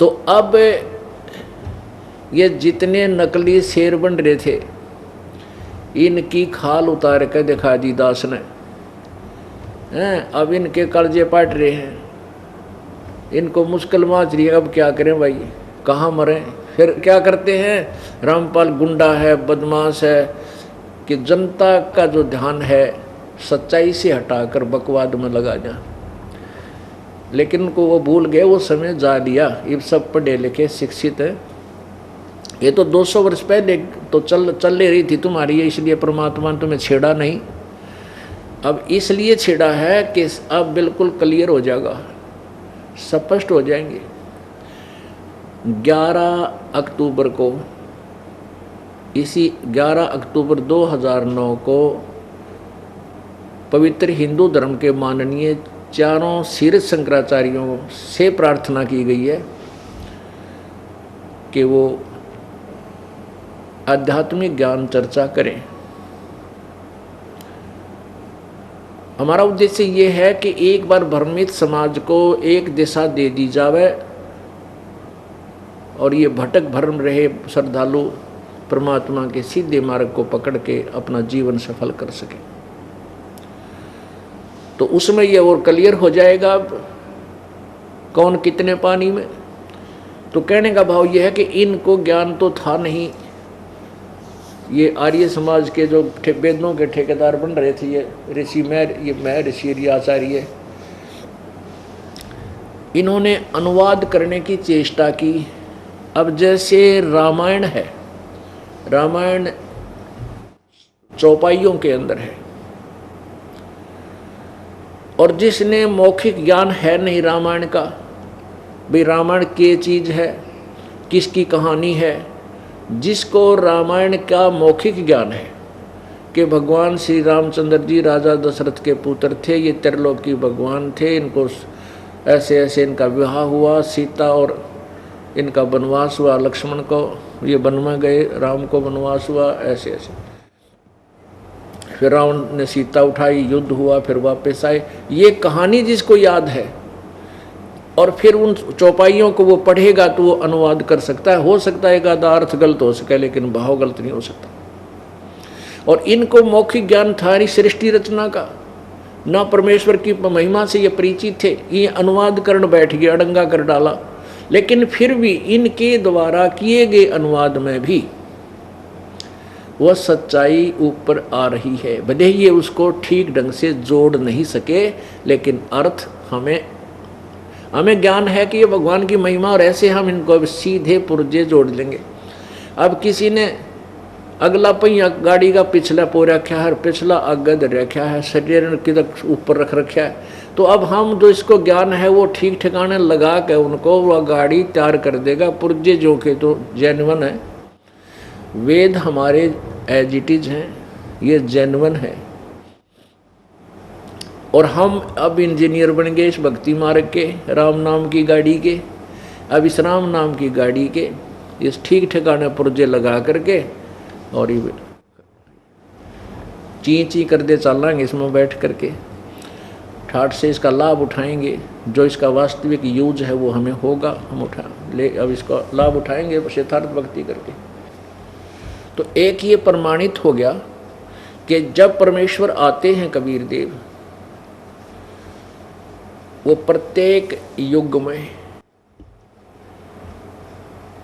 तो अब ये जितने नकली शेर बन रहे थे, इनकी खाल उतार कर दिखा दी दास ने। अब इनके कलजे पाट रहे हैं, इनको मुश्किल माच रही है। अब क्या करें भाई, कहाँ मरें? फिर क्या करते हैं, रामपाल गुंडा है, बदमाश है, कि जनता का जो ध्यान है सच्चाई से हटाकर बकवाद में लगा जा। लेकिन उनको वो भूल गए, वो समय जा लिया। ये सब पढ़े लिखे शिक्षित है। ये तो 200 वर्ष पहले तो चल ले रही थी तुम्हारी, इसलिए परमात्मा ने तुम्हें छेड़ा नहीं। अब इसलिए छेड़ा है कि अब बिल्कुल क्लियर हो जाएगा, स्पष्ट हो जाएंगे। 11 अक्टूबर को, इसी 11 अक्टूबर 2009 को पवित्र हिंदू धर्म के माननीय चारों शीर्ष शंकराचार्यों से प्रार्थना की गई है कि वो आध्यात्मिक ज्ञान चर्चा करें। हमारा उद्देश्य ये है कि एक बार भ्रमित समाज को एक दिशा दे दी जावे और ये भटक भ्रम रहे श्रद्धालु परमात्मा के सीधे मार्ग को पकड़ के अपना जीवन सफल कर सके। तो उसमें ये और क्लियर हो जाएगा अब कौन कितने पानी में। तो कहने का भाव ये है कि इनको ज्ञान तो था नहीं। ये आर्य समाज के जो वेदों के ठेकेदार बन रहे थे, ये ऋषि मैं ऋषि आचार्य, इन्होंने अनुवाद करने की चेष्टा की। अब जैसे रामायण है, रामायण चौपाइयों के अंदर है, और जिसने मौखिक ज्ञान है नहीं रामायण का, भाई रामायण क्या चीज़ है, किसकी कहानी है, जिसको रामायण का मौखिक ज्ञान है कि भगवान श्री रामचंद्र जी राजा दशरथ के पुत्र थे, ये त्रिलोकी भगवान थे, इनको ऐसे ऐसे इनका विवाह हुआ, सीता और इनका वनवास हुआ, लक्ष्मण को ये वन में गए, राम को वनवास हुआ, ऐसे ऐसे। फिर रावण ने सीता उठाई, युद्ध हुआ, फिर वापस आए। ये कहानी जिसको याद है और फिर उन चौपाइयों को वो पढ़ेगा तो वो अनुवाद कर सकता है। हो सकता है एक आधा अर्थ गलत हो सके, लेकिन भाव गलत नहीं हो सकता। और इनको मौखिक ज्ञान था नहीं सृष्टि रचना का, ना परमेश्वर की महिमा से ये परिचित थे। ये अनुवाद करने बैठ गए, अड़ंगा कर डाला। लेकिन फिर भी इनके द्वारा किए गए अनुवाद में भी वह सच्चाई ऊपर आ रही है। भले ही ये उसको ठीक ढंग से जोड़ नहीं सके, लेकिन अर्थ हमें ज्ञान है कि ये भगवान की महिमा, और ऐसे हम इनको सीधे पुर्जे जोड़ लेंगे। अब किसी ने अगला पहिया गाड़ी का पिछला पो रखा है, पिछला आगे धर रखा है, शरीर किधर ऊपर रख रखा है, तो अब हम जो इसको ज्ञान है वो ठीक ठिकाने लगा के उनको वह गाड़ी तैयार कर देगा। पुर्जे जो के तो जेन्युइन है, वेद हमारे एज इट इज हैं, ये जेन्युइन है। और हम अब इंजीनियर बन गए इस भक्ति मार्ग के, राम नाम की गाड़ी के। अब इस राम नाम की गाड़ी के इस ठीक ठिकाने पुर्जे लगा करके और ये ची कर दे चलेंगे इसमें बैठ करके, ठाठ से इसका लाभ उठाएंगे। जो इसका वास्तविक यूज है वो हमें होगा, हम अब इसका लाभ उठाएंगे यथार्थ भक्ति करके। तो एक ये प्रमाणित हो गया कि जब परमेश्वर आते हैं कबीर देव, वो प्रत्येक युग में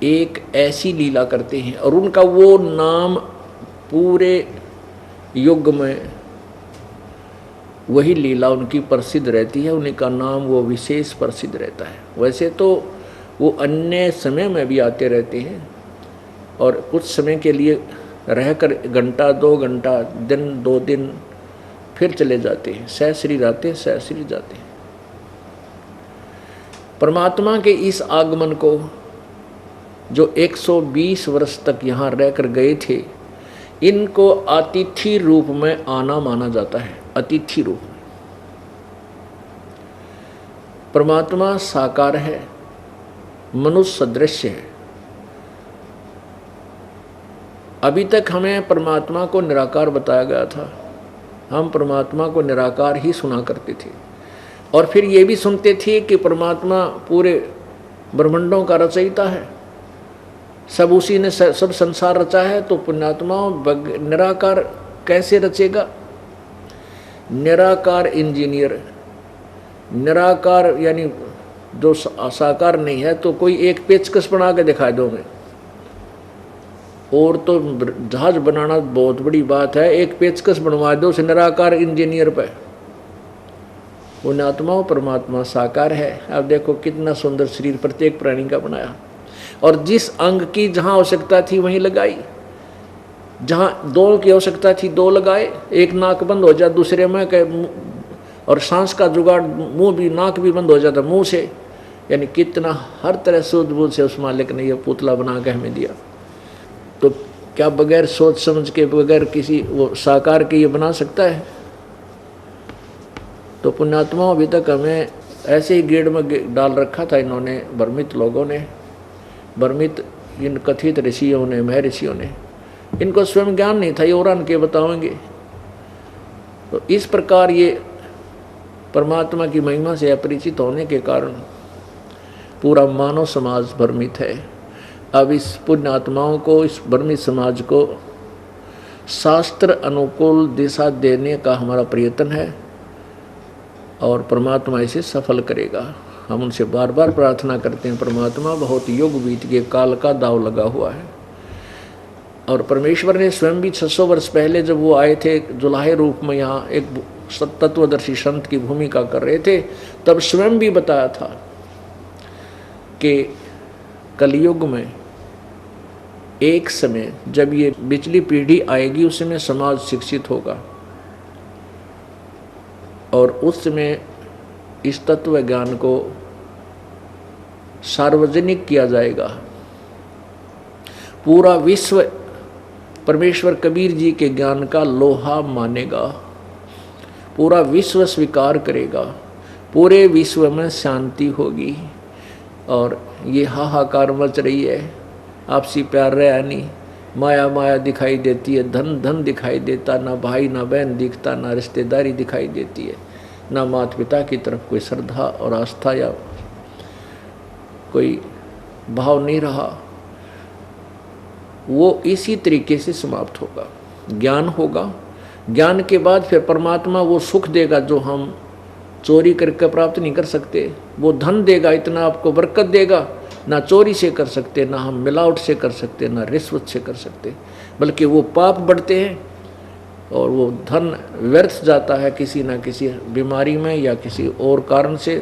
एक ऐसी लीला करते हैं और उनका वो नाम पूरे युग में वही लीला उनकी प्रसिद्ध रहती है, उन्हीं का नाम वो विशेष प्रसिद्ध रहता है। वैसे तो वो अन्य समय में भी आते रहते हैं और कुछ समय के लिए रहकर घंटा 2 घंटा, दिन 2 दिन, फिर चले जाते हैं, सहस्री आते हैं, सहस्री जाते हैं। परमात्मा के इस आगमन को जो 120 वर्ष तक यहाँ रहकर गए थे, इनको अतिथि रूप में आना माना जाता है। अतिथि रूप में परमात्मा साकार है, मनुष्य सदृश्य है। अभी तक हमें परमात्मा को निराकार बताया गया था, हम परमात्मा को निराकार ही सुना करते थे। और फिर ये भी सुनते थे कि परमात्मा पूरे ब्रह्मांडों का रचयिता है, सब उसी ने सब संसार रचा है। तो पुण्यात्माओं निराकार कैसे रचेगा? निराकार इंजीनियर, निराकार यानी जो साकार नहीं है, तो कोई एक पेचकस बना के दिखा दो मैं, और तो जहाज बनाना बहुत बड़ी बात है, एक पेचकस बनवा दो उस निराकार इंजीनियर पे। पुण्यात्माओं परमात्मा साकार है। अब देखो कितना सुंदर शरीर प्रत्येक प्राणी का बनाया, और जिस अंग की जहां आवश्यकता थी वहीं लगाई, जहां दो की आवश्यकता थी दो लगाए, एक नाक बंद हो जाए दूसरे में और सांस का जुगाड़ मुंह भी, नाक भी बंद हो जाता मुंह से, यानी कितना हर तरह सूझबूझ से उस मालिक ने यह पुतला बना के हमें दिया। तो क्या बगैर सोच समझ के, बगैर किसी वो साकार के ये बना सकता है? तो पुण्यात्माओं अभी तक हमें ऐसे ही गेड़ में डाल रखा था इन्होंने, भ्रमित लोगों ने, भ्रमित इन कथित ऋषियों ने, महर्षियों ने। इनको स्वयं ज्ञान नहीं था, ये और के बताएंगे। तो इस प्रकार ये परमात्मा की महिमा से अपरिचित होने के कारण पूरा मानव समाज भ्रमित है। अब इस पुण्य आत्माओं को, इस भ्रमित समाज को शास्त्र अनुकूल दिशा देने का हमारा प्रयत्न है, और परमात्मा इसे सफल करेगा। हम उनसे बार बार प्रार्थना करते हैं, परमात्मा बहुत युग बीत गए, काल का दाव लगा हुआ है, और परमेश्वर ने स्वयं भी 600 वर्ष पहले जब वो आए थे जुलाहे रूप में, यहाँ एक तत्वदर्शी संत की भूमिका कर रहे थे, तब स्वयं भी बताया था कि कलयुग में एक समय जब ये पिछली पीढ़ी आएगी, उस समय समाज शिक्षित होगा, और उस समय इस तत्व ज्ञान को सार्वजनिक किया जाएगा। पूरा विश्व परमेश्वर कबीर जी के ज्ञान का लोहा मानेगा, पूरा विश्व स्वीकार करेगा, पूरे विश्व में शांति होगी। और ये हाहाकार मच रही है, आपसी प्यार रहा नहीं, माया माया दिखाई देती है, धन धन दिखाई देता, ना भाई ना बहन दिखता, ना रिश्तेदारी दिखाई देती है, ना माता पिता की तरफ कोई श्रद्धा और आस्था या कोई भाव नहीं रहा। वो इसी तरीके से समाप्त होगा। ज्ञान होगा, ज्ञान के बाद फिर परमात्मा वो सुख देगा जो हम चोरी करके प्राप्त नहीं कर सकते। वो धन देगा, इतना आपको बरकत देगा, ना चोरी से कर सकते, ना हम मिलावट से कर सकते, ना रिश्वत से कर सकते, बल्कि वो पाप बढ़ते हैं और वो धन व्यर्थ जाता है किसी ना किसी बीमारी में या किसी और कारण से,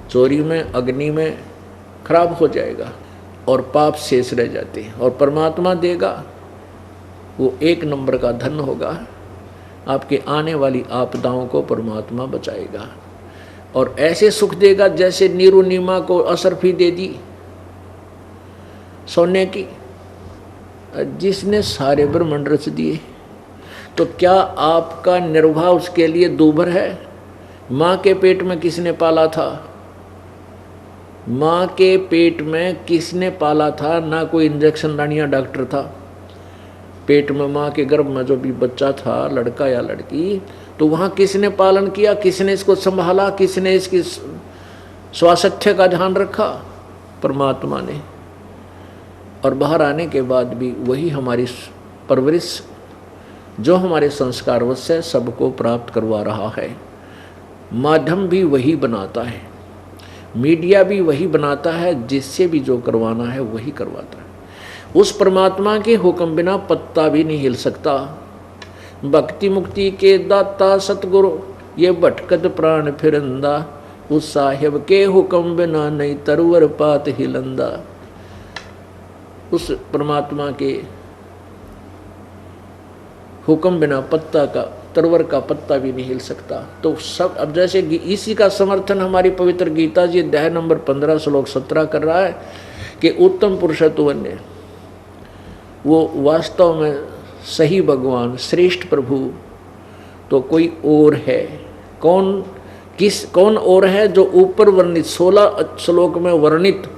चोरी में, अग्नि में खराब हो जाएगा और पाप शेष रह जाते हैं। और परमात्मा देगा वो एक नंबर का धन होगा, आपके आने वाली आपदाओं को परमात्मा बचाएगा, और ऐसे सुख देगा जैसे नीरू नीमा को असरफी दे दी सोने की, जिसने सारे ब्रह्मांड रच दिए। तो क्या आपका निर्वाह उसके लिए दूभर है? माँ के पेट में किसने पाला था? माँ के पेट में किसने पाला था? ना कोई इंजेक्शन लानिया डॉक्टर था। पेट में माँ के गर्भ में जो भी बच्चा था, लड़का या लड़की, तो वहाँ किसने पालन किया? किसने इसको संभाला? किसने इसकी स्वास्थ्य का ध्यान रखा? परमात्मा ने। और बाहर आने के बाद भी वही हमारी परवरिश, जो हमारे संस्कारवश से सबको प्राप्त करवा रहा है। माध्यम भी वही बनाता है, मीडिया भी वही बनाता है, जिससे भी जो करवाना है वही करवाता है। उस परमात्मा के हुक्म बिना पत्ता भी नहीं हिल सकता। भक्ति मुक्ति के दाता सतगुरु, ये भटकत प्राण फिरंदा, उस साहिब के हुक्म बिना नहीं तरवर पात हिलंदा। उस परमात्मा के हुक्म बिना पत्ता का, तरवर का पत्ता भी नहीं हिल सकता। तो सब, अब जैसे इसी का समर्थन हमारी पवित्र गीता जी अध्याय नंबर 15 श्लोक 17 कर रहा है कि उत्तम पुरुषत्व ने, वो वास्तव में सही भगवान, श्रेष्ठ प्रभु तो कोई और है। कौन और है? जो ऊपर वर्णित 16 श्लोक में वर्णित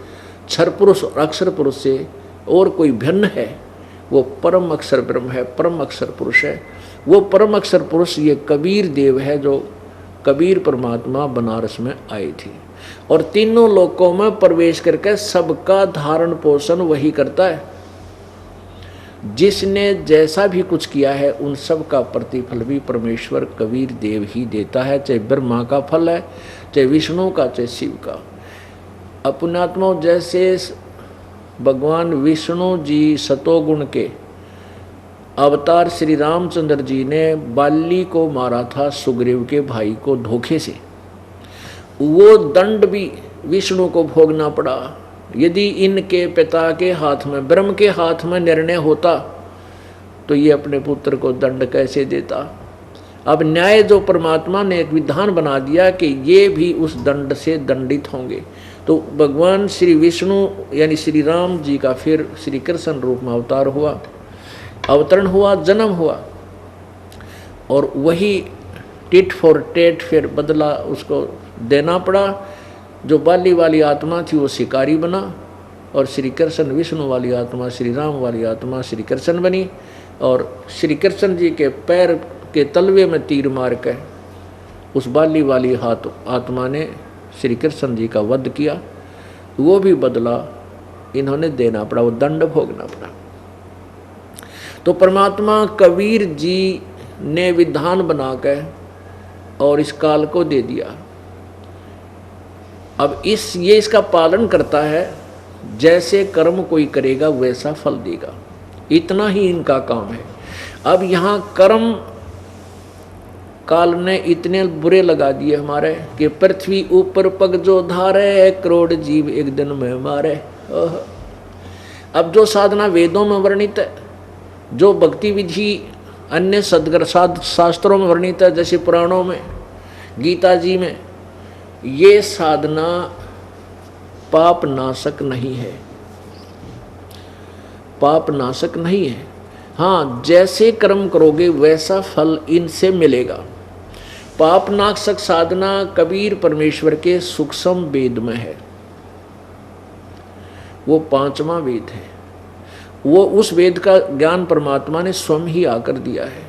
क्षर पुरुष और अक्षर पुरुष से और कोई भिन्न है, वो परम अक्षर ब्रह्म है, परम अक्षर पुरुष है। वो परम अक्षर पुरुष ये कबीर देव है, जो कबीर परमात्मा बनारस में आई थी और तीनों लोकों में प्रवेश करके सबका धारण पोषण वही करता है। जिसने जैसा भी कुछ किया है उन सब का प्रतिफल भी परमेश्वर कबीर देव ही देता है, चाहे ब्रह्मा का फल है, चाहे विष्णु का, चाहे शिव का। अपनात्मा जैसे भगवान विष्णु जी सतोगुण के अवतार श्री रामचंद्र जी ने बाली को मारा था सुग्रीव के भाई को धोखे से, वो दंड भी विष्णु को भोगना पड़ा। यदि इनके पिता के हाथ में, ब्रह्म के हाथ में निर्णय होता तो ये अपने पुत्र को दंड कैसे देता। अब न्याय जो परमात्मा ने एक विधान बना दिया कि ये भी उस दंड से दंडित होंगे, तो भगवान श्री विष्णु यानी श्री राम जी का फिर श्री कृष्ण रूप में अवतार हुआ, अवतरण हुआ, जन्म हुआ, और वही टिट फॉर टेट फिर बदला उसको देना पड़ा। जो बाली वाली आत्मा थी वो शिकारी बना और श्री कृष्ण विष्णु वाली आत्मा, श्री राम वाली आत्मा श्री कृष्ण बनी, और श्री कृष्ण जी के पैर के तलवे में तीर मार के उस बाली वाली आत्मा ने श्री कृष्ण जी का वध किया। वो भी बदला इन्होंने देना पड़ा, वो दंड भोगना पड़ा। तो परमात्मा कबीर जी ने विधान बना के और इस काल को दे दिया। अब ये इसका पालन करता है, जैसे कर्म कोई करेगा वैसा फल देगा, इतना ही इनका काम है। अब यहाँ कर्म काल ने इतने बुरे लगा दिए हमारे कि पृथ्वी ऊपर पग जो धारे, करोड़ जीव एक दिन में मारे। अब जो साधना वेदों में वर्णित है, जो भक्ति विधि अन्य सदगर शास्त्रों में वर्णित है, जैसे पुराणों में, गीता जी में, ये साधना पाप नाशक नहीं है, पाप नाशक नहीं है। हाँ, जैसे कर्म करोगे वैसा फल इनसे मिलेगा। पाप नाशक साधना कबीर परमेश्वर के सूक्ष्म वेद में है, वो 5वां वेद है। वो उस वेद का ज्ञान परमात्मा ने स्वयं ही आकर दिया है।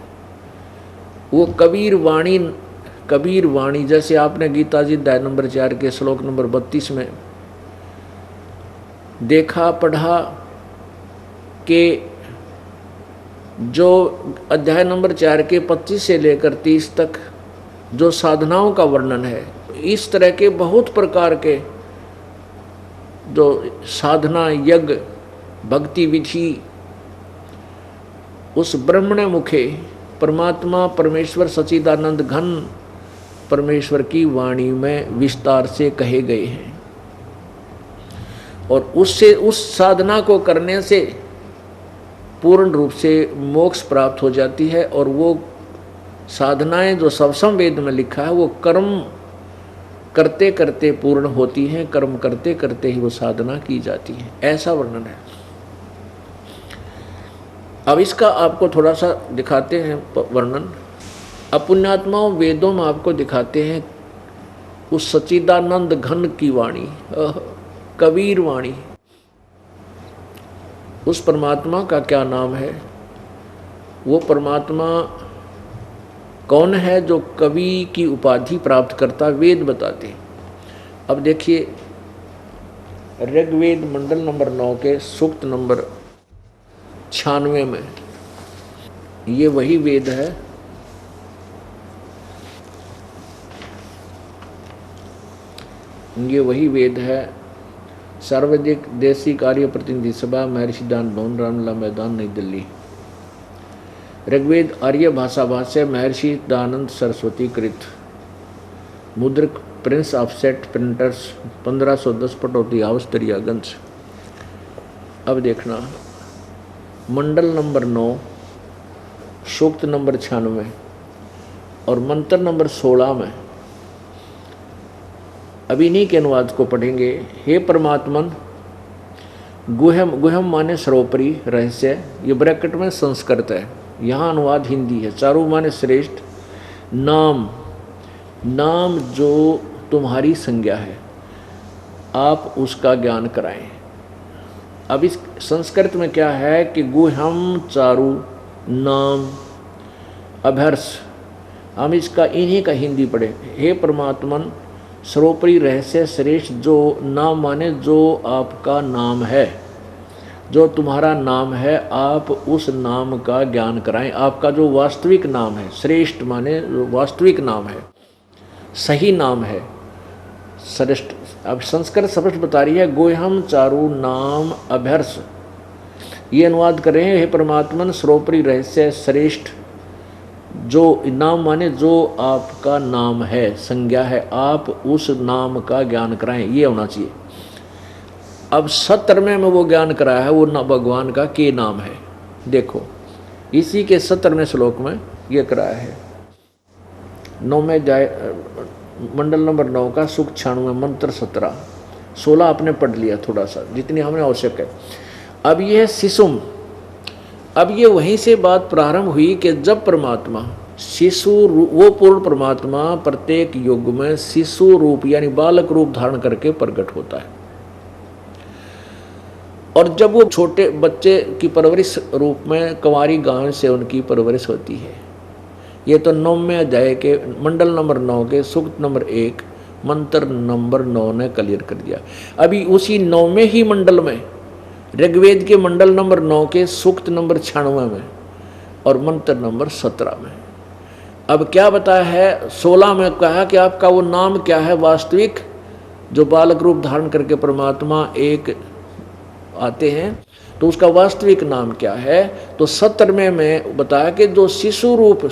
वो कबीर वाणी जैसे आपने गीता जी अध्याय नंबर 4 के श्लोक नंबर 32 में देखा पढ़ा कि जो अध्याय नंबर 4 के 25 से लेकर 30 तक जो साधनाओं का वर्णन है, इस तरह के बहुत प्रकार के जो साधना, यज्ञ, भक्ति विधि उस ब्रह्मण मुखे परमात्मा परमेश्वर सच्चिदानंद घन परमेश्वर की वाणी में विस्तार से कहे गए हैं। और उससे, उस साधना को करने से पूर्ण रूप से मोक्ष प्राप्त हो जाती है। और वो साधनाएं जो सवसम वेद में लिखा है वो कर्म करते करते पूर्ण होती हैं, कर्म करते करते ही वो साधना की जाती है, ऐसा वर्णन है। अब इसका आपको थोड़ा सा दिखाते हैं वर्णन। अपुण्यात्माओं वेदों में आपको दिखाते हैं उस सच्चिदानंद घन की वाणी, कबीर वाणी। उस परमात्मा का क्या नाम है? वो परमात्मा कौन है जो कवि की उपाधि प्राप्त करता, वेद बताते। अब देखिए ऋग्वेद मंडल नंबर 9 के सूक्त नंबर 96 में, ये वही वेद है सर्वाधिक देसी कार्य प्रतिनिधि सभा, महर्षि दान भवन, रामलला मैदान, नई दिल्ली। ऋग्वेद आर्य भाषा भाष्य, महर्षि दयानंद सरस्वती कृत, मुद्रक prince offset printers, 1510 Pataudi house Daryaganj. अब देखना मंडल नंबर 9 सूक्त नंबर 96 और मंत्र नंबर 16 में अब इन्हीं के अनुवाद को पढ़ेंगे। हे परमात्मन, गुहम, गुहम माने सर्वोपरि रहस्य, ये ब्रैकेट में संस्कृत है, यहाँ अनुवाद हिंदी है। चारू माने श्रेष्ठ, नाम, नाम जो तुम्हारी संज्ञा है आप उसका ज्ञान कराएं। अब इस संस्कृत में क्या है कि गुहम चारु नाम अभर्ष, हम इसका इन्हीं का हिंदी पढ़े। हे परमात्मन सर्वोपरि रहस्य श्रेष्ठ, जो नाम माने जो आपका नाम है, जो तुम्हारा नाम है, आप उस नाम का ज्ञान कराएं। आपका जो वास्तविक नाम है, श्रेष्ठ माने वास्तविक नाम है, सही नाम है, श्रेष्ठ। अब संस्कृत स्पष्ट बता रही है, गोयहम चारु नाम अभ्यर्ष, ये अनुवाद कर रहे हैं, हे परमात्मन सर्वोपरि रहस्य श्रेष्ठ, जो नाम माने जो आपका नाम है, संज्ञा है, आप उस नाम का ज्ञान कराएं, ये होना चाहिए। अब 17वें में वो ज्ञान कराया है, वो ना भगवान का के नाम है। देखो इसी के 17वें श्लोक में ये कराया है। 9वें जाए मंडल नंबर 9 का सुख 96 मंत्र 17, 16 आपने पढ़ लिया थोड़ा सा, जितनी हमें आवश्यक है। अब ये है शिशुम। अब ये वहीं से बात प्रारंभ हुई कि जब परमात्मा शिशु, वो पूर्ण परमात्मा प्रत्येक युग में शिशु रूप यानी बालक रूप धारण करके प्रकट होता है, और जब वो छोटे बच्चे की परवरिश रूप में कुंवारी गांव से उनकी परवरिश होती है। ये तो 9वें अध्याय के मंडल नंबर 9 के सूक्त नंबर 1 मंत्र नंबर 9 ने क्लियर कर दिया। अभी उसी 9वें ही मंडल में ऋग्वेद के मंडल नंबर 9 के सूक्त नंबर 96 में और मंत्र नंबर 17 में अब क्या बताया है। 16 में कहा कि आपका वो नाम क्या है वास्तविक, जो बालक रूप धारण करके परमात्मा एक आते हैं, तो उसका वास्तविक नाम क्या है। तो 17वें में बताया कि जो शिशु रूप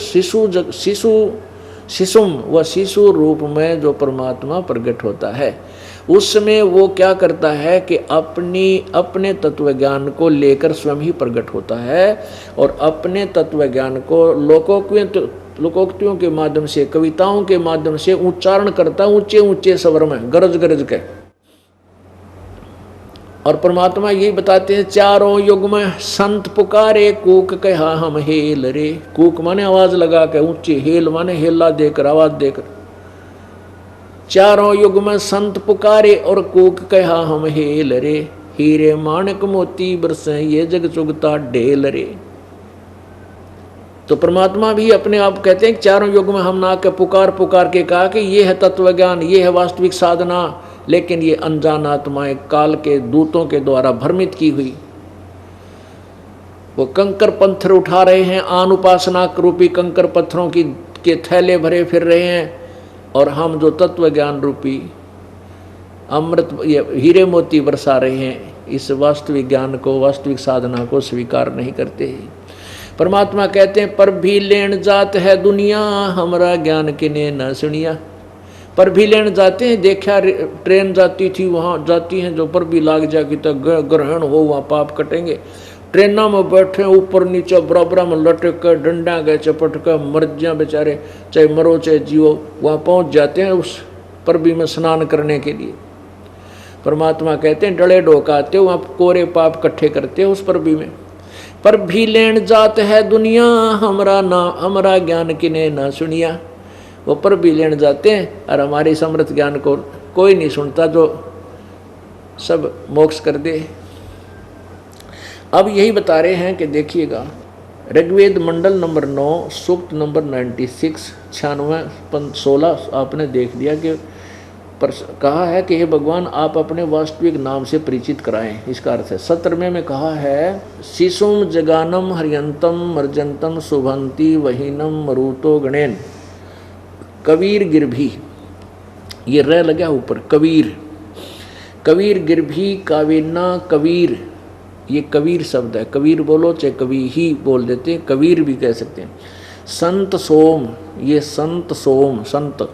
शिशुम व शिशु रूप में जो परमात्मा प्रकट होता है, उसमें वो क्या करता है कि अपने तत्व ज्ञान को लेकर स्वयं ही प्रकट होता है, और अपने तत्व ज्ञान को लोकोक्तियों के माध्यम से, कविताओं के माध्यम से उच्चारण करता है ऊंचे ऊंचे स्वर में, गरज गरज के। और परमात्मा यही बताते हैं, चारों युग में संत पुकारे कूक कहा हम हेल रे। कूक माने आवाज लगा के ऊंची, हेल माने हेला देकर, आवाज देकर। चारों युग में संत पुकारे और कूक कहा हम हेल रे, हीरे माणक मोती बरसे ये जग चुगता ढेल रे। तो परमात्मा भी अपने आप कहते हैं कि चारों युग में हम ना के पुकार के कहा कि ये है तत्व ज्ञान, ये है वास्तविक साधना, लेकिन ये अनजान आत्माएं काल के दूतों के द्वारा भ्रमित की हुई, वो कंकर पत्थर उठा रहे हैं, आन उपासना रूपी कंकर पत्थरों के थैले भरे फिर रहे हैं, और हम जो तत्व ज्ञान रूपी अमृत हीरे मोती बरसा रहे हैं, इस वास्तविक ज्ञान को, वास्तविक साधना को स्वीकार नहीं करते। परमात्मा कहते हैं, पर भी लेन जात है दुनिया, हमारा ज्ञान किने न सुनिया। पर भी लेन जाते हैं, देखा ट्रेन जाती थी, वहाँ जाती हैं जो पर भी लाग जाएगी तो ग्रहण हो, वहाँ पाप कटेंगे। ट्रेनों में बैठे ऊपर नीचे बराबर में लटक कर डंडा गए चपट कर मर जा बेचारे, चाहे मरो चाहे जियो, वहाँ पहुँच जाते हैं उस परबी में स्नान करने के लिए। परमात्मा कहते हैं डले ढोकाते हो, वहाँ कोरे पाप इकट्ठे करते हो उस परबी में। पर भी लेन जात है दुनिया, हमारा ज्ञान किने ना सुनिया। वो पर भी लेन जाते हैं और हमारे समृद्ध ज्ञान को कोई नहीं सुनता, जो सब मोक्ष कर दे। अब यही बता रहे हैं कि देखिएगा, ऋग्वेद मंडल नंबर 9 सूक्त नंबर 96 96 16 आपने देख लिया कि कहा है कि हे भगवान आप अपने वास्तविक नाम से परिचित कराएं। इसका अर्थ है 17वें में कहा है, शिशुम जगानम हरियंतम मर्जंतम शुभंती वहीनम मरुतो गणेन कबीर गिरभी। ये रह लगा ऊपर, कबीर गिरभी कावेना कबीर, ये कबीर शब्द है। कबीर बोलो चाहे कभी ही बोल देते हैं, कबीर भी कह सकते हैं। संत सोम, ये संत सोम, संत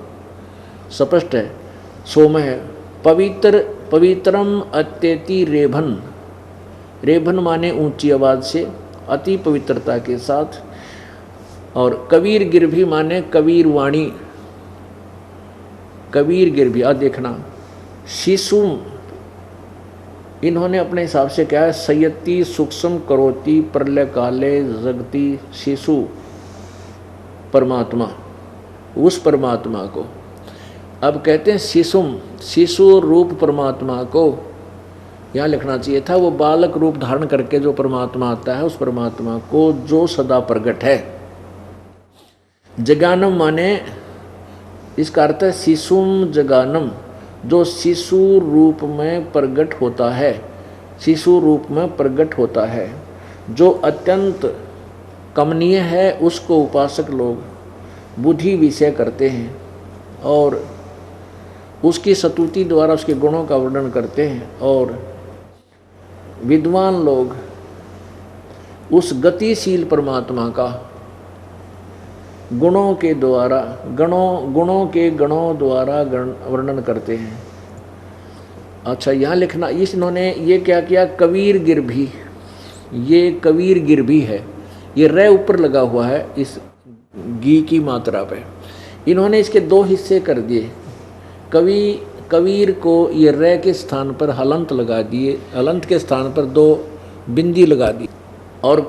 स्पष्ट है, सोम है। पवित्रम अत्यति रेभन, रेभन माने ऊंची आवाज से, अति पवित्रता के साथ। और कबीर गिरभी माने कबीर वाणी, कबीर गिरभी। आज देखना, शिशु इन्होंने अपने हिसाब से क्या है, संयति सूक्ष्म करोति प्रलय काले जगती शिशु परमात्मा, उस परमात्मा को अब कहते हैं शिशुम, शिशु रूप परमात्मा को यहाँ लिखना चाहिए था। वो बालक रूप धारण करके जो परमात्मा आता है, उस परमात्मा को जो सदा प्रकट है। जगानम माने इसका अर्थ है शिशुम जगानम, जो शिशु रूप में प्रकट होता है, शिशु रूप में प्रकट होता है, जो अत्यंत कमनीय है, उसको उपासक लोग बुद्धि विषय करते हैं और उसकी स्तुति द्वारा उसके गुणों का वर्णन करते हैं। और विद्वान लोग उस गतिशील परमात्मा का गुणों के द्वारा गणों द्वारा वर्णन करते हैं। अच्छा, यहाँ लिखना, इन्होंने ये क्या किया, कबीर गिर भी, ये कबीर गिर भी है, ये रे ऊपर लगा हुआ है इस गी की मात्रा पे। इन्होंने इसके दो हिस्से कर दिए। कबीर को ये रे के स्थान पर हलंत लगा दिए, हलंत के स्थान पर दो बिंदी लगा दी, और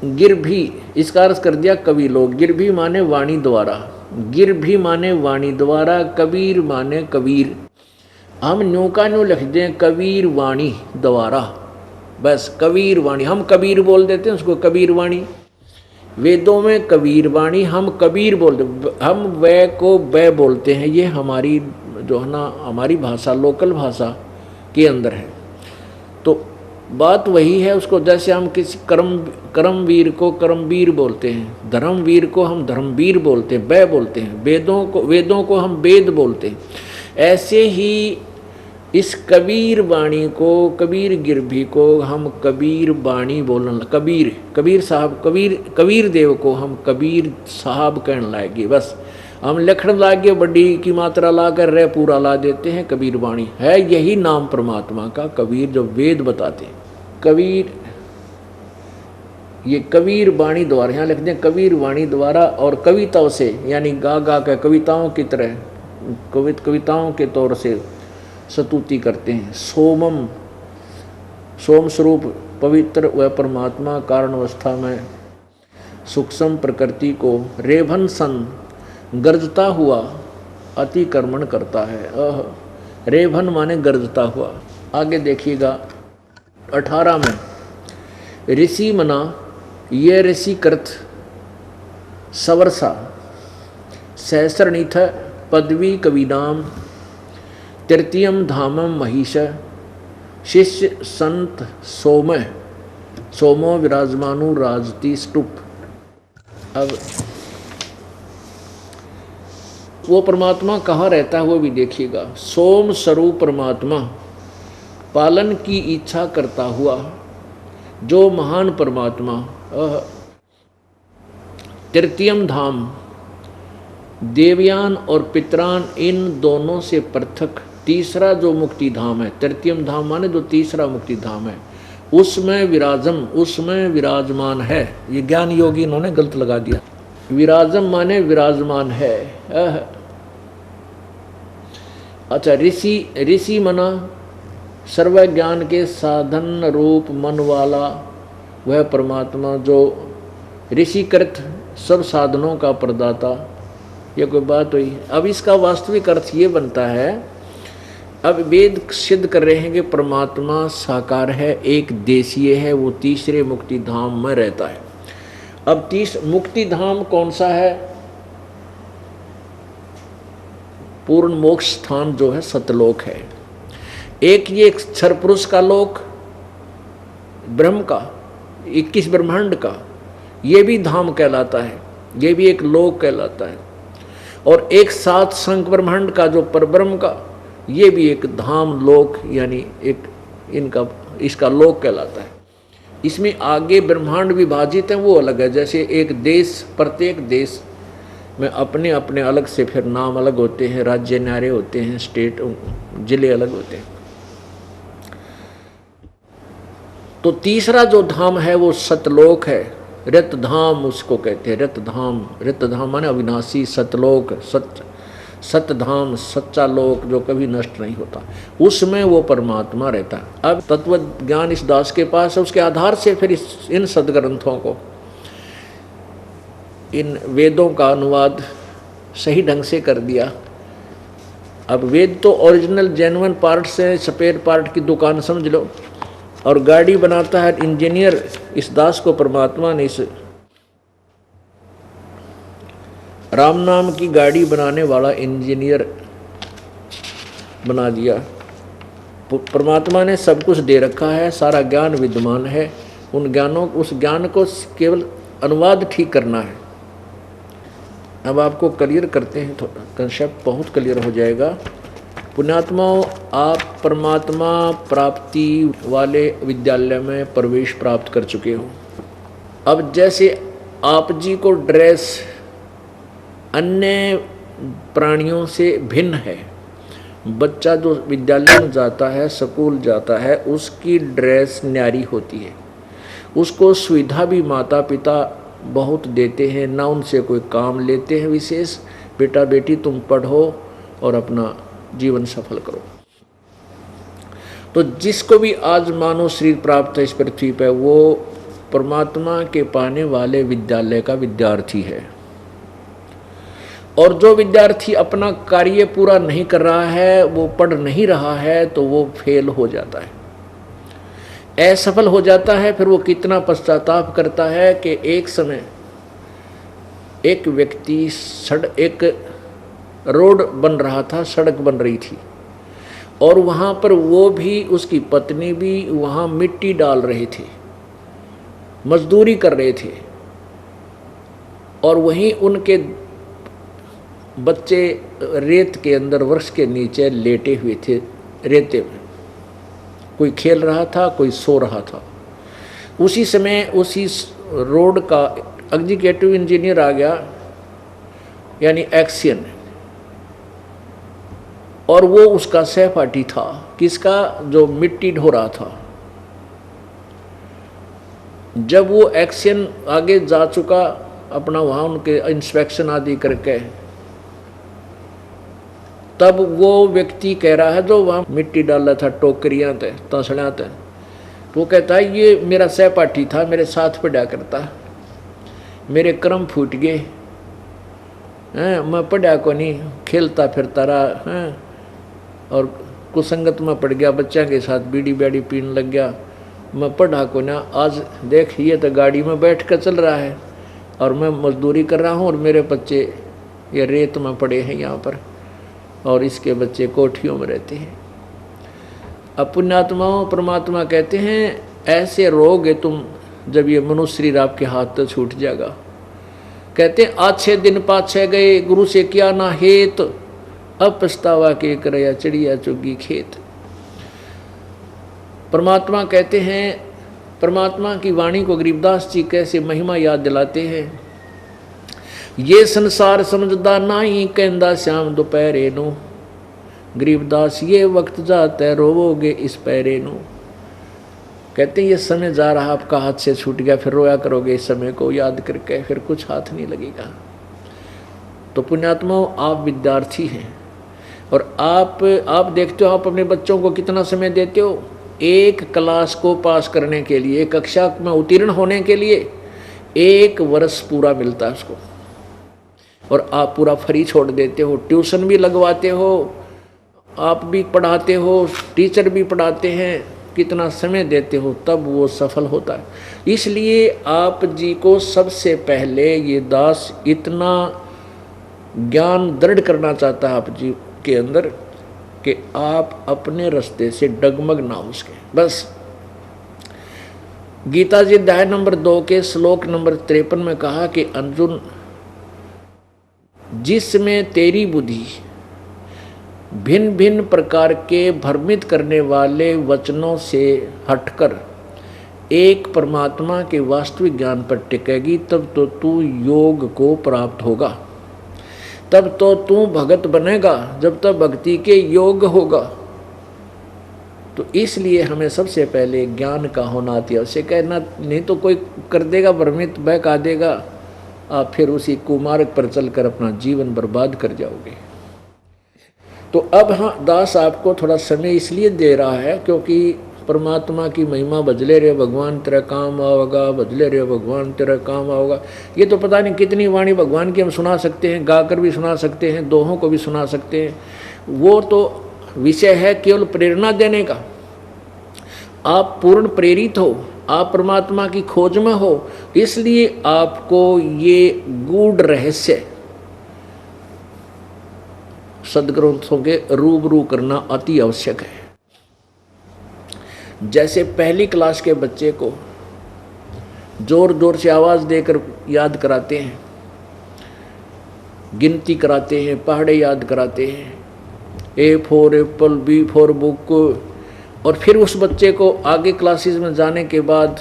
गिर भी इसका अर्थ कर दिया कवि लोग। गिर भी माने वाणी द्वारा, गिर भी माने वाणी द्वारा, कबीर माने कबीर। हम न्यू का न्यू लिख दें कबीर वाणी द्वारा, बस कबीर वाणी, हम कबीर बोल देते हैं उसको कबीर वाणी। वेदों में कबीर वाणी, हम कबीर बोलते, हम वै को बै बोलते हैं। ये हमारी जो है ना, हमारी भाषा, लोकल भाषा के अंदर है। तो बात वही है, उसको जैसे हम किसी कर्मवीर को कर्मवीर बोलते हैं, धर्मवीर को हम धर्मवीर बोलते हैं, बै बोलते हैं, वेदों को हम वेद बोलते हैं। ऐसे ही इस कबीर वाणी को, कबीर गिरभी को हम कबीर वाणी बोलने, कबीर साहब, कबीर देव को हम कबीर साहब कहने लाएंगे। बस हम लिखण लागे, बड़ी की मात्रा ला कर रे पूरा ला देते हैं, कबीर वाणी है। यही नाम परमात्मा का कबीर, जो वेद बताते हैं। कबीर, ये कबीर वाणी द्वारा, यहाँ लिख दें कबीर वाणी द्वारा, और कविताओं से, यानी गा गा कर कविताओं की तरह, कविताओं के तौर से स्तुति करते हैं। सोमम, सोम स्वरूप पवित्र वह परमात्मा कारण अवस्था में सूक्ष्म प्रकृति को रेभन सन गर्जता हुआ अतिक्रमण करता है। रेभन माने गर्जता हुआ। आगे देखिएगा 18 में, ऋषि मना, ये ऋषि कृत सवरसा सहस्रनिथ पदवी कविनाम तृतीयम धामम महिष शिष्य संत सोमो विराजमानु राजती स्तूप। अब वो परमात्मा कहाँ रहता है वो भी देखिएगा। सोम स्वरूप परमात्मा, पालन की इच्छा करता हुआ जो महान परमात्मा, तृतीयम धाम, देवयान और पितरान, इन दोनों से पृथक तीसरा जो मुक्ति धाम है, तृतीयम धाम माने जो तीसरा मुक्ति धाम है, उसमें विराजमान है। ये ज्ञान योगी इन्होंने गलत लगा दिया। विराजम माने विराजमान है। अच्छा, ऋषि मना सर्व ज्ञान के साधन रूप मन वाला वह परमात्मा, जो ऋषिकृत सब साधनों का प्रदाता। ये कोई बात हुई। अब इसका वास्तविक अर्थ ये बनता है, अब वेद सिद्ध कर रहे हैं कि परमात्मा साकार है, एक देशीय है, वो तीसरे मुक्ति धाम में रहता है। अब मुक्ति धाम कौन सा है? पूर्ण मोक्ष स्थान जो है सतलोक है। एक ये क्षर पुरुष का लोक, ब्रह्म का 21 ब्रह्मांड का, ये भी धाम कहलाता है, ये भी एक लोक कहलाता है। और एक 7 संख ब्रह्मांड का जो परब्रह्म का, ये भी एक धाम लोक, यानी एक इसका लोक कहलाता है। इसमें आगे ब्रह्मांड विभाजित हैं, वो अलग है। जैसे एक देश, प्रत्येक देश में अपने अपने अलग से फिर नाम अलग होते हैं, राज्य न्यारे होते हैं, स्टेट जिले अलग होते हैं। तो तीसरा जो धाम है वो सतलोक है, रत धाम उसको कहते हैं। रत धाम माने अविनाशी, सतलोक, सतधाम, सच्चा लोक जो कभी नष्ट नहीं होता, उसमें वो परमात्मा रहता है। अब तत्व ज्ञान इस दास के पास है, उसके आधार से फिर इन सदग्रंथों को, इन वेदों का अनुवाद सही ढंग से कर दिया। अब वेद तो ओरिजिनल जेन्युइन पार्ट से, स्पेयर पार्ट की दुकान समझ लो। और गाड़ी बनाता है इंजीनियर, इस दास को परमात्मा ने इस राम नाम की गाड़ी बनाने वाला इंजीनियर बना दिया। परमात्मा ने सब कुछ दे रखा है, सारा ज्ञान विद्यमान है, उस ज्ञान को केवल अनुवाद ठीक करना है। अब आपको क्लियर करते हैं, थोड़ा कंसेप्ट बहुत क्लियर हो जाएगा। पुण्यात्माओं, आप परमात्मा प्राप्ति वाले विद्यालय में प्रवेश प्राप्त कर चुके हो। अब जैसे आप जी को ड्रेस अन्य प्राणियों से भिन्न है, बच्चा जो विद्यालय में जाता है, स्कूल जाता है, उसकी ड्रेस न्यारी होती है, उसको सुविधा भी माता पिता बहुत देते हैं, ना उनसे कोई काम लेते हैं विशेष, बेटा बेटी तुम पढ़ो और अपना जीवन सफल करो। तो जिसको भी आज मानव शरीर प्राप्त है इस पृथ्वी पर, वो परमात्मा के पाने वाले विद्यालय का विद्यार्थी है। और जो विद्यार्थी अपना कार्य पूरा नहीं कर रहा है, वो पढ़ नहीं रहा है, तो वो फेल हो जाता है, असफल हो जाता है। फिर वो कितना पश्चाताप करता है कि एक समय एक व्यक्ति एक रोड बन रहा था, सड़क बन रही थी, और वहाँ पर वो भी उसकी पत्नी भी वहाँ मिट्टी डाल रहे थे, मजदूरी कर रहे थे, और वहीं उनके बच्चे रेत के अंदर वृक्ष के नीचे लेटे हुए थे रेते में, कोई खेल रहा था, कोई सो रहा था। उसी समय उसी रोड का एग्जीक्यूटिव इंजीनियर आ गया, यानी एक्सियन, और वो उसका सहपाठी था, किसका, जो मिट्टी ढो रहा था। जब वो एक्सियन आगे जा चुका अपना वहाँ उनके इंस्पेक्शन आदि करके, तब वो व्यक्ति कह रहा है जो वहाँ मिट्टी डाल रहा था, टोकरियाँ थे, तसड़ियाँ थे, वो कहता है ये मेरा सहपाठी था, मेरे साथ पढ़ा करता, मेरे कर्म फूट गए हैं, मैं पढ़ा को नहीं, खेलता फिरता रहा हैं, और कुसंगत में पड़ गया, बच्चा के साथ बीड़ी बैड़ी पीने लग गया, मैं पढ़ा को ना। आज देख ये तो गाड़ी में बैठ कर चल रहा है और मैं मजदूरी कर रहा हूँ, और मेरे बच्चे ये रेत में पड़े हैं यहाँ पर, और इसके बच्चे कोठियों में रहते हैं। अब पुण्यात्माओं, परमात्मा कहते हैं ऐसे रोगे तुम जब ये मनुष्य शरीर आपके हाथ तो छूट जाएगा। कहते हैं अच्छे दिन पाछे गए, गुरु से किया ना हेत, अब पछतावा के करया चिड़िया चुगी खेत। परमात्मा कहते हैं, परमात्मा की वाणी को गरीबदास जी कैसे महिमा याद दिलाते हैं। ये संसार समझदा नाही, कहंदा श्याम दोपहरे नू, गरीबदास ये वक्त जाता है रोवोगे इस पैरे नू। कहते हैं ये समय जा रहा आपका हाथ से छूट गया, फिर रोया करोगे इस समय को याद करके, फिर कुछ हाथ नहीं लगेगा। तो पुण्यात्माओं, आप विद्यार्थी हैं, और आप देखते हो आप अपने बच्चों को कितना समय देते हो। एक क्लास को पास करने के लिए, एक कक्षा में उत्तीर्ण होने के लिए 1 वर्ष पूरा मिलता है उसको, और आप पूरा फ्री छोड़ देते हो। ट्यूशन भी लगवाते हो, आप भी पढ़ाते हो, टीचर भी पढ़ाते हैं, कितना समय देते हो, तब वो सफल होता है। इसलिए आप जी को सबसे पहले ये दास इतना ज्ञान दृढ़ करना चाहता है आप जी के अंदर कि आप अपने रास्ते से डगमग ना हो सके। बस गीता जी अध्याय नंबर 2 के श्लोक नंबर 53 में कहा कि अर्जुन, जिसमें तेरी बुद्धि भिन्न भिन्न प्रकार के भ्रमित करने वाले वचनों से हटकर एक परमात्मा के वास्तविक ज्ञान पर टिकेगी, तब तो तू योग को प्राप्त होगा, तब तो तू भगत बनेगा, जब तक भक्ति के योग होगा। तो इसलिए हमें सबसे पहले ज्ञान का होना आवश्यक है, ना नहीं तो कोई कर देगा भ्रमित, बहका देगा, आप फिर उसी कुमार्ग पर चलकर अपना जीवन बर्बाद कर जाओगे। तो अब हाँ, दास आपको थोड़ा समय इसलिए दे रहा है क्योंकि परमात्मा की महिमा, बजले रे भगवान तेरा काम आओगा, बजले रे भगवान तेरा काम आओगा। ये तो पता नहीं कितनी वाणी भगवान की हम सुना सकते हैं, गाकर भी सुना सकते हैं, दोहों को भी सुना सकते हैं। वो तो विषय है केवल प्रेरणा देने का। आप पूर्ण प्रेरित हो, आप परमात्मा की खोज में हो, इसलिए आपको ये गूढ़ रहस्य सदग्रंथों के रूबरू करना अति आवश्यक है। जैसे पहली क्लास के बच्चे को जोर जोर से आवाज़ देकर याद कराते हैं, गिनती कराते हैं, पहाड़े याद कराते हैं, a for apple, b for book, और फिर उस बच्चे को आगे क्लासेस में जाने के बाद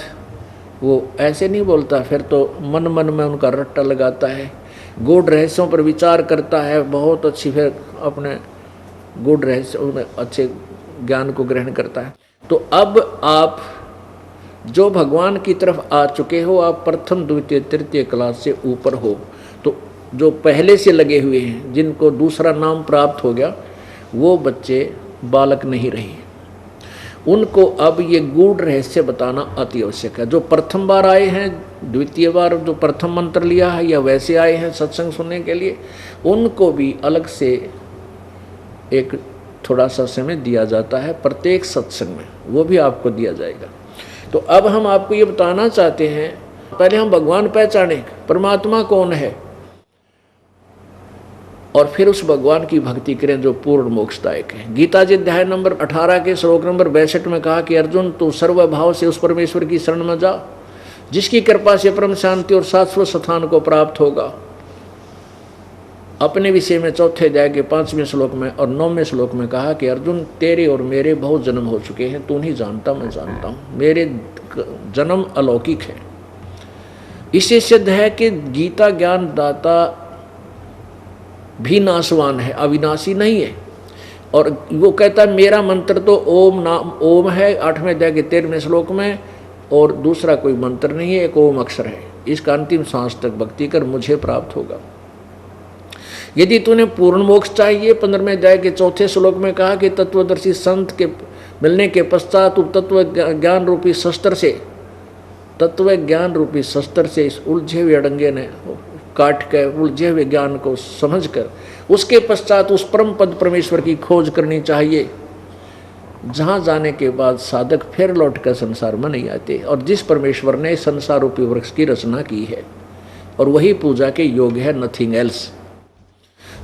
वो ऐसे नहीं बोलता, फिर तो मन मन में उनका रट्टा लगाता है, गूढ़ रहस्यों पर विचार करता है बहुत अच्छी, फिर अपने गूढ़ रहस्यों में अच्छे ज्ञान को ग्रहण करता है। तो अब आप जो भगवान की तरफ आ चुके हो, आप प्रथम द्वितीय तृतीय क्लास से ऊपर हो, तो जो पहले से लगे हुए हैं, जिनको दूसरा नाम प्राप्त हो गया, वो बच्चे बालक नहीं रहे, उनको अब ये गूढ़ रहस्य बताना अति आवश्यक है। जो प्रथम बार आए हैं, द्वितीय बार जो प्रथम मंत्र लिया है, या वैसे आए हैं सत्संग सुनने के लिए, उनको भी अलग से एक थोड़ा सा समय दिया जाता है प्रत्येक सत्संग में, वो भी आपको दिया जाएगा। तो अब हम आपको ये बताना चाहते हैं, पहले हम भगवान पहचाने परमात्मा कौन है, और फिर उस भगवान की भक्ति करें जो पूर्ण मोक्षदायक है। गीता जी अध्याय नंबर 18 के श्लोक नंबर 62 में कहा कि अर्जुन, तू सर्वभाव से उस परमेश्वर की शरण में जा, जिसकी कृपा से परम शांति और शाश्वत स्थान को प्राप्त होगा। अपने विषय में चौथे अध्याय के 5वें श्लोक में और 9वें श्लोक में कहा कि अर्जुन, तेरे और मेरे बहुत जन्म हो चुके हैं, तू नहीं जानता, मैं जानता हूँ, मेरे जन्म अलौकिक है। इससे सिद्ध है कि गीता ज्ञान दाता भी नाशवान है, अविनाशी नहीं है। और वो कहता है मेरा मंत्र तो ओम नाम ओम है 8वें अध्याय के 13वें श्लोक में, और दूसरा कोई मंत्र नहीं है, एक ओम अक्षर है, इसका अंतिम सांस तक भक्ति कर मुझे प्राप्त होगा। यदि तूने पूर्ण मोक्ष चाहिए, 15वें अध्याय के 4थे श्लोक में कहा कि तत्वदर्शी संत के मिलने के पश्चात तत्व ज्ञान रूपी शस्त्र से, तत्व ज्ञान रूपी शस्त्र से इस उलझे हुए अड़ंगे ने काट कर उलझे हुए ज्ञान को समझकर उसके पश्चात उस परम पद परमेश्वर की खोज करनी चाहिए, जहाँ जाने के बाद साधक फिर लौटकर संसार में नहीं आते, और जिस परमेश्वर ने संसार रूपी वृक्ष की रचना की है, और वही पूजा के योग्य है, नथिंग एल्स।